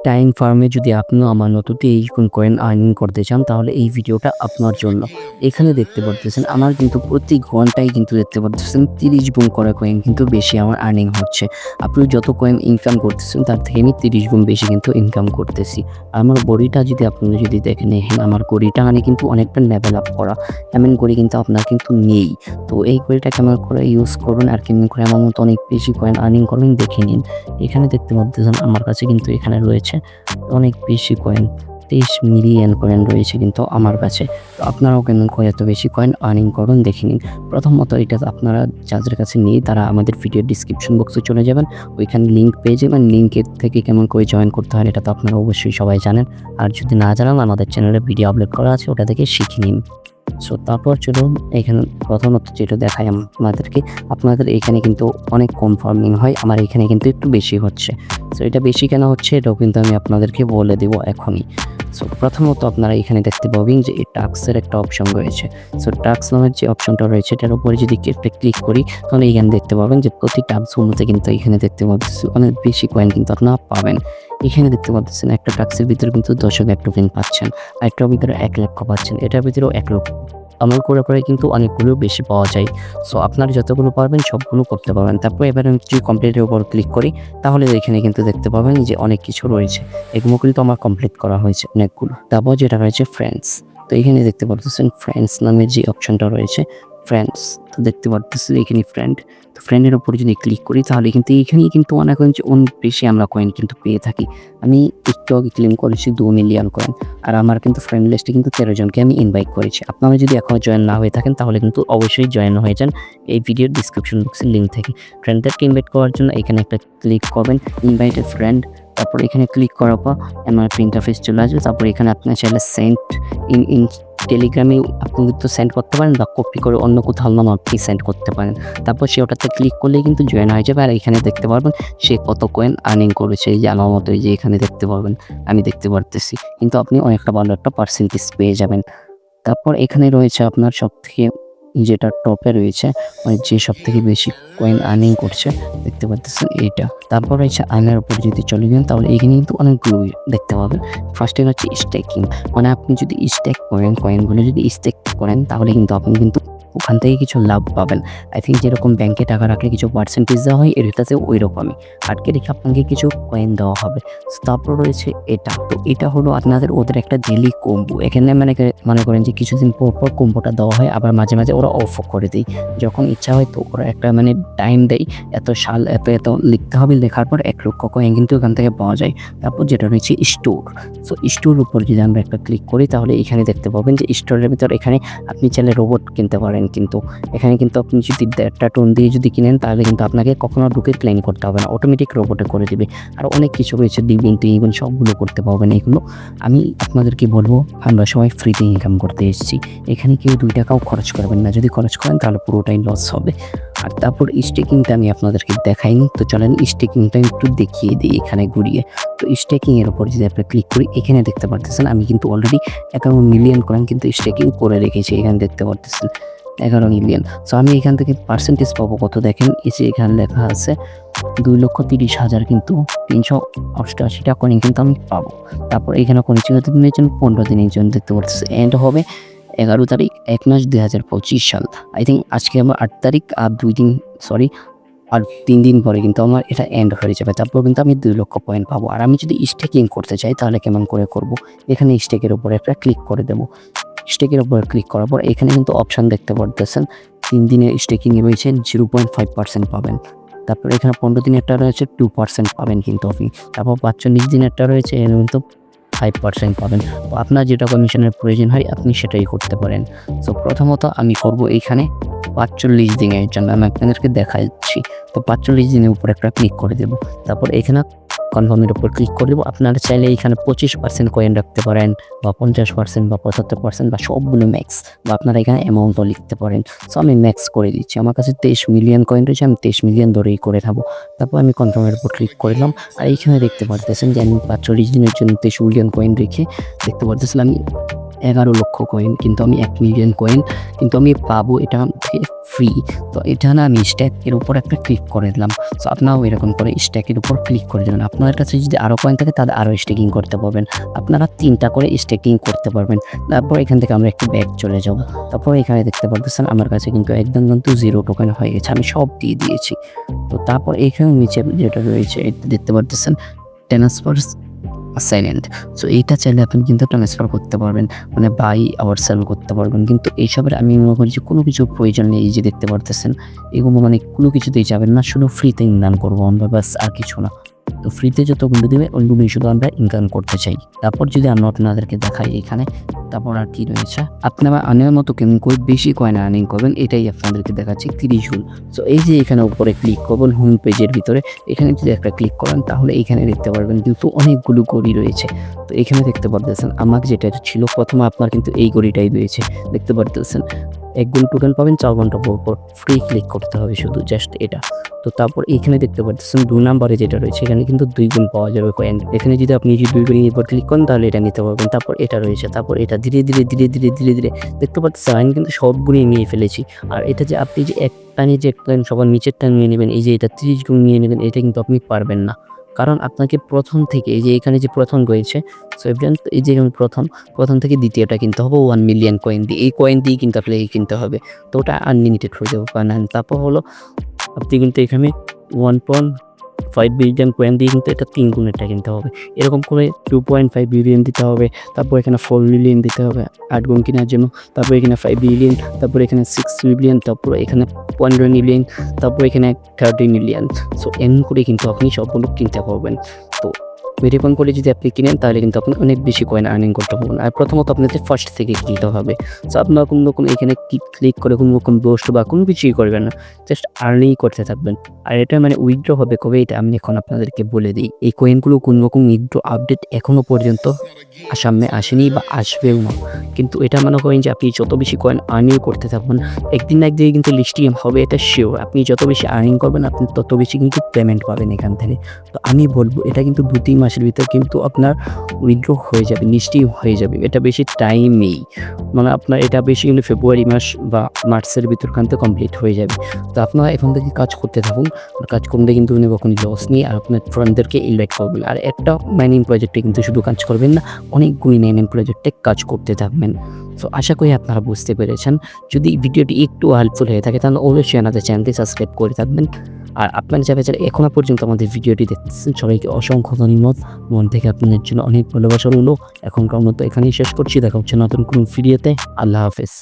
Time ফার্মে যদি আপনিও আমার মতো এই কয়েন আর্নিং করতে চান তাহলে এই ভিডিওটা আপনার জন্য। এখানে দেখতে পারতেছেন আমার কিন্তু প্রতি ঘন্টায় কিন্তু দেখতে পারতেছেন 30 গুণ করে কয়েন কিন্তু বেশি আমার আর্নিং হচ্ছে। আপনি যত কয়েন ইনকাম করতেছেন তার থেকে আমি 30 গুণ বেশি কিন্তু ইনকাম করতেছি। আমার গড়িটা যদি আপনি যদি দেখেন, আমার গড়িটা মানে কিন্তু অনেকটা লেভেল আপ করা, এমন গড়ি কিন্তু আপনার কিন্তু নেই। তো এই গড়িটা কেমন করে ইউজ করবেন আর কেমন করে আমার মতো অনেক বেশি কয়েন আর্নিং করবেন দেখে নিন। এখানে দেখতে পাচ্ছেন আমার কাছে কিন্তু এখানে রয়েছে অনেক বেশি কয়েন, 23 মিলিয়ন কয়েন রয়েছে কিন্তু আমার কাছে। তো আপনারাও কেমন করে এত বেশি কয়েন আর্নিং করবেন দেখে নিন। প্রথমত এটা আপনারা যাদের কাছে নেই তারা আমাদের ভিডিও ডিসক্রিপশন বক্সে চলে যাবেন, ওইখানে লিঙ্ক পেয়ে যাবেন। লিঙ্কের থেকে কেমন করে জয়েন করতে হয় এটা তো আপনারা অবশ্যই সবাই জানেন। আর যদি না জানান আমাদের চ্যানেলে ভিডিও আপলোড করা আছে, ওটা থেকে শিখে নিন। সো তারপর চলুন এখানে প্রথমত যেটা দেখাই আপনাদেরকে, আপনাদের এখানে কিন্তু অনেক কম ফার্মিং হয়, আমার এখানে কিন্তু একটু বেশি হচ্ছে। সো এটা বেশি কেন হচ্ছে এটাও কিন্তু আমি আপনাদেরকে বলে দেবো এখনই। সো প্রথমত আপনারা এখানে দেখতে পাবেন যে এই টাস্কের একটা অপশন রয়েছে। সো টাস্ক নামের যে অপশনটা রয়েছে এটার উপরে যদি ক্লিক করি তাহলে এখানে দেখতে পাবেন যে প্রতি টাস্কগুলোতে কিন্তু এখানে দেখতে পাচ্ছি অনেক বেশি কয়েন কিন্তু আপনারা পাবেন। এখানে দেখতে পাচ্ছেন একটা টাস্কের ভিতরে কিন্তু 10,000 টোকেন পাচ্ছেন, আর একটার ভিতরে 1 লক্ষ পাচ্ছেন, এটার ভিতরেও 1 লক্ষ। আমার করে কিন্তু অনেকগুলো বেশি পাওয়া যায়। সো আপনারা যতগুলো পারবেন সবগুলো করতে পারবেন। তারপর এবার আমি যদি কমপ্লিটের উপর ক্লিক করি তাহলে এখানে কিন্তু দেখতে পাবেন যে অনেক কিছু রয়েছে, এগুলো কিন্তু আমার কমপ্লিট করা হয়েছে অনেকগুলো। তারপর যেটা রয়েছে ফ্রেন্ডস, তো এখানে দেখতে পাচ্ছেন ফ্রেন্ডস নামের যে অপশনটা রয়েছে ফ্রেন্ডস, তো দেখতে পাচ্ছেন এখানে ফ্রেন্ড। তো ফ্রেন্ডের উপরে যদি ক্লিক করি তাহলে কিন্তু এখানেই কিন্তু অনেক বেশি আমরা কয়েন কিন্তু পেয়ে থাকি। আমি একটু আগে ক্লেম করেছি 2 মিলিয়ন কয়েন, আর আমার কিন্তু ফ্রেন্ড লিস্টে কিন্তু 13 জনকে আমি ইনভাইট করেছি। আপনারা যদি এখনও জয়েন না হয়ে থাকেন তাহলে কিন্তু অবশ্যই জয়েন হয়ে যান এই ভিডিওর ডিসক্রিপশন বক্সের লিঙ্ক থেকে। ফ্রেন্ডদেরকে ইনভাইট করার জন্য এখানে একটা ক্লিক করবেন, ইনভাইট এ ফ্রেন্ড। তারপর এখানে ক্লিক করার পর আমার একটা ইন্টারফেস চলে আসবে। তারপর এখানে আপনার চাইলে সেন্ড ইন টেলিগ্রামে আপনি কিন্তু সেন্ড করতে পারেন, বা কপি করে অন্য কোথাও নাম আপনি সেন্ড করতে পারেন। তারপর সে ওটাতে ক্লিক করলেই কিন্তু জয়েন হয়ে যাবে। আর এখানে দেখতে পারবেন সে কত কয়েন আর্নিং করেছে, এই যে আমার মতো এই যে এখানে দেখতে পারবেন আমি দেখতে পারতেছি, কিন্তু আপনি অনেকটা ভালো একটা পার্সেন্টেজ পেয়ে যাবেন। তারপর এখানে রয়েছে আপনার সবথেকে যেটা টপে রয়েছে মানে যে সবথেকে বেশি কয়েন আর্নিং করছে দেখতে পাচ্ছেন এইটা। তারপর রয়েছে আর্নের উপর যদি চলে যান তাহলে এখানে কিন্তু অনেকগুলো দেখতে পাবেন। ফার্স্টে হচ্ছে স্টেকিং, মানে আপনি যদি স্টেক করেন কয়েনগুলো যদি স্টেক করেন তাহলে কিন্তু আপনি কিন্তু ওখান থেকে কিছু লাভ পাবেন। আই থিঙ্ক যেরকম ব্যাংকে টাকা রাখলে কিছু পার্সেন্টেজ দেওয়া হয়, এটাতেও ওই রকমই আটকে রেখে আপনাকে কিছু কয়েন দেওয়া হবে। তারপর রয়েছে এটা, তো এটা হলো আপনাদের ওদের একটা ডেলি কম্বো। এখানে মনে করেন যে কিছুদিন পর পর কম্বোটা দেওয়া হয়, আবার মাঝে মাঝে ওরা অফ করে দেয় যখন ইচ্ছা হয়। তো ওরা একটা টাইম দেয়, এত সাল এত লিখতে হবে, লেখার পর 1 লক্ষ কয়েন কিন্তু এখান থেকে পাওয়া যায়। তারপর যেটা রয়েছে স্টোর, সো স্টোর উপর যদি আমরা একটা ক্লিক করি তাহলে এখানে দেখতে পাবেন যে স্টোরের ভিতর এখানে আপনি চাইলে রোবট কিনতে পারেন, কিন্তু এখানে কিন্তু আপনি যদি একটা টোন দিয়ে যদি কিনেন তাহলে কিন্তু আপনাকে কখনো ঢুকে ক্লেম করতে হবে না, অটোমেটিক রোবটে করে দিবে। আর অনেক কিছু রয়েছে, ডিভিন সবগুলো করতে পারবেন। এগুলো আমি আপনাদেরকে বলবো আমরা সবাই ফ্রিতে ইনকাম করতে এসেছি, এখানে কেউ 2 টাকাও খরচ করবেন না, যদি খরচ করেন তাহলে পুরোটাই লস হবে। আর তারপর স্টেকিংটা আমি আপনাদেরকে দেখাইনি, তো চলেন স্টেকিংটা একটু দেখিয়ে দিই এখানে ঘুরিয়ে। তো স্টেকিংয়ের উপর যদি আপনি ক্লিক করি এখানে দেখতে পারতেছেন আমি কিন্তু অলরেডি 11 মিলিয়ন কয়েন কিন্তু স্টেকিং করে রেখেছি। এখানে দেখতে পারতেছেন 11 মিলিয়ন। সো আমি এখান থেকে পার্সেন্টেজ পাবো কত দেখেন, এই যে এখানে লেখা আছে 2,30,000 কিন্তু 388টা কয়েন কিন্তু আমি পাবো। তারপর এখানে কোনো চিহ্নিত দিনের জন্য 15 দিনের জন্য দেখতে পাচ্ছি এন্ড হবে 11 তারিখ 1 মাস 2025 সাল। আই থিঙ্ক আজকে আমার 8 তারিখ, আর 3 দিন পরে কিন্তু আমার এটা এন্ড হয়ে যাবে। তারপর কিন্তু আমি 2 লক্ষ পয়েন্ট পাবো। আর আমি যদি স্টেকিং করতে চাই তাহলে কেমন করে করব, এখানে স্টেকের উপরে একটা ক্লিক করে দেবো। স্টেকের উপর ক্লিক করার পর এখানে কিন্তু অপশান দেখতে পারতেছেন 3 দিনের স্টেকিংয়ে রয়েছে 0.5% পাবেন। তারপর এখানে 15 দিনেরটা রয়েছে 2% পাবেন কিন্তু আপনি। তারপর 45 দিনেরটা রয়েছে এর কিন্তু 5% পাবেন। তো আপনার যেটা কমিশনের প্রয়োজন হয় আপনি সেটাই করতে পারেন। সো প্রথমত আমি করব এইখানে 45 দিনের জন্য, আমি আপনাদেরকে দেখাচ্ছি। তো 45 দিনের উপর একটা ক্লিক করে দেব। তারপর এখানে কনফার্মের উপর ক্লিক করে দেবো। আপনারা চাইলে এখানে 25% কয়েন রাখতে পারেন, বা 50%, বা 75%, বা সবগুলো ম্যাক্স, বা আপনারা এখানে অ্যামাউন্টও লিখতে পারেন। সো আমি ম্যাক্স করে দিচ্ছি, আমার কাছে 23 মিলিয়ন কয়েন রয়েছে, আমি 23 মিলিয়ন ধরেই করে থাকবো। তারপর আমি কনফার্মের উপর ক্লিক করলাম। আর এইখানে দেখতে পারতেছেন যে আমি 45 দিনের জন্য 23 মিলিয়ন কয়েন রেখে দেখতে পারতেছিলাম আমি 11 লক্ষ কয়েন, কিন্তু আমি 1 মিলিয়ন কয়েন কিন্তু আমি পাবো এটা ফ্রি। তো এটা না আমি স্ট্যাকের উপর একটা ক্লিক করে দিলাম। সো আপনারাও এরকম করে স্ট্যাকের উপর ক্লিক করে দেবেন। আপনার কাছে যদি আরও কয়েন থাকে তাহলে আরও স্টেকিং করতে পারবেন। আপনারা 3টা করে স্টেকিং করতে পারবেন। তারপর এখান থেকে আমরা একটু ব্যাক চলে যাব। তারপর এখানে দেখতে পারতেছেন আমার কাছে কিন্তু একদম কিন্তু 0 টোকেন হয়ে গেছে, আমি সব দিয়ে দিয়েছি। তো তারপর এখানে নিচে যেটা রয়েছে এটা দেখতে পারতেছেন ট্রান্সফার সাইলেন্ট। সো এইটা চাইলে আপনি কিন্তু ট্রান্সফার করতে পারবেন, মানে বাই আবার সেল করতে পারবেন। কিন্তু এইসবের আমি মনে করি যে কোনো কিছু প্রয়োজন নেই। এই যে দেখতে পারতেছেন এগুলো মানে কোনো কিছুতেই যাবেন না, শুধু ফ্রিতে ইনকাম করবো আমরা, বাস আর কিছু না। তো ফ্রিতে যতগুলো দেবে ওইগুলোই শুধু আমরা ইনকাম করতে চাই। তারপর যদি আমরা আপনাদেরকে দেখাই এখানে, তারপর আর কি রয়েছে, আপনারা আনের মতো কেমন করে বেশি কয়েন আর্নিং করবেন এটাই আপনাদেরকে দেখাচ্ছি 30 জুল। সো এই যে এখানে উপরে ক্লিক করবেন হোম পেজের ভিতরে, এখানে যদি একটা ক্লিক করেন তাহলে এখানে দেখতে পারবেন কিন্তু অনেকগুলো গড়ি রয়েছে। তো এখানে দেখতে পারতেছেন আমাকে যেটা ছিল প্রথমে আপনার কিন্তু এই গড়িটাই রয়েছে, দেখতে পারতেছেন 1 গুণ টোকেন পাবেন 4 ঘন্টা পর ফ্রি ক্লিক করতে হবে শুধু জাস্ট এটা। তো তারপর এখানে দেখতে পাচ্ছেন 2 নম্বরে যেটা রয়েছে এখানে কিন্তু 2 গুণ পাওয়া যাবে কয়েন। এখানে যদি আপনি 2 গুণের উপর ক্লিক করেন তাহলে এটা নিতে পারবেন। তারপর এটা রয়েছে, তারপর এটা ধীরে ধীরে দেখতে পাচ্ছেন আমি কিন্তু সবগুলি নিয়ে ফেলেছি। আর এটা যে আপনি যে এক টানে যে সবার নিচের টান নিয়ে নেবেন, এই যে এটা 30 গুণ নিয়ে নেবেন, এটা কিন্তু আপনি পারবেন না। কারণ আপনাকে প্রথম থেকে এই যে এখানে যে প্রথম রয়েছে, সো এই যে প্রথম থেকে দ্বিতীয়টা কিনতে হবে 1 মিলিয়ন কয়েন দিয়ে। এই কয়েন দিয়ে কিন্তু আপনাকে কিনতে হবে। তো ওটা আনলিমিটেড হয়ে যাবে বানান। তারপর হলো আপনি কিন্তু এখানে 1.5 বিলিয়ন কয়েন দিয়ে কিন্তু এটা 3 গুণেরটা কিনতে হবে। এরকম করে 2.5 বিলিয়ন দিতে হবে। তারপর এখানে 4 মিলিয়ন দিতে হবে 8 গুণ কেনার জন্য। তারপর এখানে 5 বিলিয়ন, তারপর এখানে 6 মিলিয়ন, তারপর এখানে 15 মিলিয়ন, তারপর এখানে 30 মিলিয়ন। সো এমন করে কিন্তু আপনি সবগুলো কিনতে পারবেন। তো এরকম করে যদি আপনি কিনেন তাহলে কিন্তু আপনি অনেক বেশি কয়েন আর্নিং করতে পারবেন। আর প্রথমত আপনাদের ফার্স্ট থেকে কিনতে হবে। সো আপনার কোনো রকম এখানে ক্লিক করে কোনো রকম পোস্ট বা কোনো কিছুই করবেন না, জাস্ট আর্নিং করতে থাকবেন। আর এটা মানে উইথড্র হবে কবে এটা আমি এখন আপনাদেরকে বলে দিই। এই কয়েনগুলো কোনো রকম উইথড্র আপডেট এখনও পর্যন্ত সামনে আসেনি বা আসবেও না। কিন্তু এটা মনে করেন যে আপনি যত বেশি কয়েন আর্নিং করতে থাকবেন একদিন না একদিন কিন্তু লিস্টিং হবে, এটা শিওর। আপনি যত বেশি আর্নিং করবেন আপনি তত বেশি কিন্তু পেমেন্ট পাবেন এখান থেকে। তো আমি বলবো এটা কিন্তু 2-3 মাসের ভিতরে কিন্তু আপনার উইথড্র হয়ে যাবে, লিস্টিং হয়ে যাবে। এটা বেশি টাইম নেই, মানে আপনার এটা বেশি কিন্তু ফেব্রুয়ারি মাস বা মার্চের ভিতরখানতে কমপ্লিট হয়ে যাবে। তো আপনারা এখন থেকে কাজ করতে থাকুন। আর কাজ করলে কিন্তু উনি কখনই লস নেই। আর আপনার ফ্রেন্ডদেরকে ইনভাইট করবেন। আর একটা মাইনিং প্রজেক্টে কিন্তু শুধু কাজ করবেন না, অনেকগুলি মাইনিং প্রজেক্টে কাজ করতে থাকবেন। সো আশা করি আপনারা বুঝতে পেরেছেন। যদি ভিডিওটি একটু হেল্পফুল হয়ে থাকে তাহলে অবশ্যই আমাদের চ্যানেলটি সাবস্ক্রাইব করে থাকবেন। আর আপনারা যারা এখনো পর্যন্ত আমাদের ভিডিওটি দেখতেছেন সবাইকে অসংখ্য ধন্যবাদ। মন থেকে আপনাদের জন্য অনেক ভালোবাসা রইল। এখনকার মতো এখানেই শেষ করছি, দেখা হচ্ছে নতুন কোনো ভিডিওতে। আল্লাহ হাফেজ।